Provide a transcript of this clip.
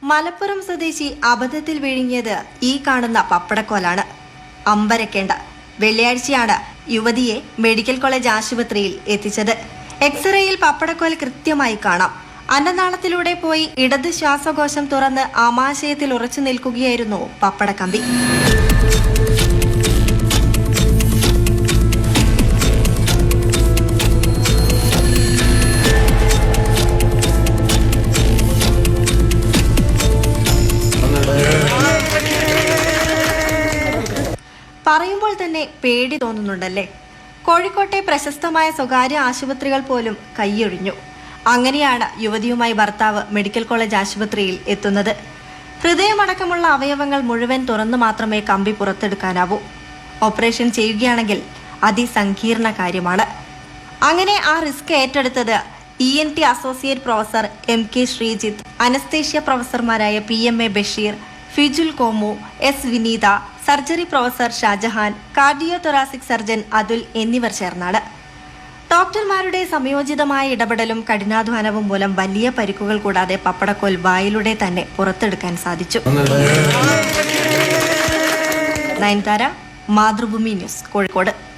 മലപ്പുറം സ്വദേശി അബദ്ധത്തിൽ വിഴുങ്ങിയത് ഈ കാണുന്ന പപ്പടക്കോലാണ്. അമ്പരക്കേണ്ട. വെള്ളിയാഴ്ചയാണ് യുവതിയെ മെഡിക്കൽ കോളേജ് ആശുപത്രിയിൽ എത്തിച്ചത്. എക്സ്റേയിൽ പപ്പടക്കോൽ കൃത്യമായി കാണാം. അന്നനാളത്തിലൂടെ പോയി ഇടത് ശ്വാസകോശം തുറന്ന് ആമാശയത്തിൽ ഉറച്ചു നിൽക്കുകയായിരുന്നു പപ്പടക്കമ്പി. പറയുമ്പോൾ തന്നെ പേടി തോന്നുന്നുണ്ടല്ലേ? കോഴിക്കോട്ടെ പ്രശസ്തമായ സ്വകാര്യ ആശുപത്രികൾ പോലും കൈയൊഴിഞ്ഞു. അങ്ങനെയാണ് യുവതിയുമായി ഭർത്താവ് മെഡിക്കൽ കോളേജ് ആശുപത്രിയിൽ എത്തുന്നത്. ഹൃദയമടക്കമുള്ള അവയവങ്ങൾ മുഴുവൻ തുറന്നു മാത്രമേ കമ്പി പുറത്തെടുക്കാനാവൂ. ഓപ്പറേഷൻ ചെയ്യുകയാണെങ്കിൽ അതിസങ്കീർണ കാര്യമാണ്. അങ്ങനെ ആ റിസ്ക് ഏറ്റെടുത്തത് ENT associate professor MK Sreejith, anaesthesia പ്രൊഫസർമാരായ PMA Basheer, Fijul Komu, S Vineetha, surgery professor Shajahan, cardio thoracic surgeon Athul എന്നിവർ ചേർന്നാണ്. ഡോക്ടർമാരുടെ സംയോജിതമായ ഇടപെടലും കഠിനാധ്വാനവും മൂലം വലിയ പരിക്കുകൾ കൂടാതെ പപ്പടക്കോൽ വായിലൂടെ തന്നെ പുറത്തെടുക്കാൻ സാധിച്ചു. നയൻതാര, മാതൃഭൂമി ന്യൂസ്, കോഴിക്കോട്.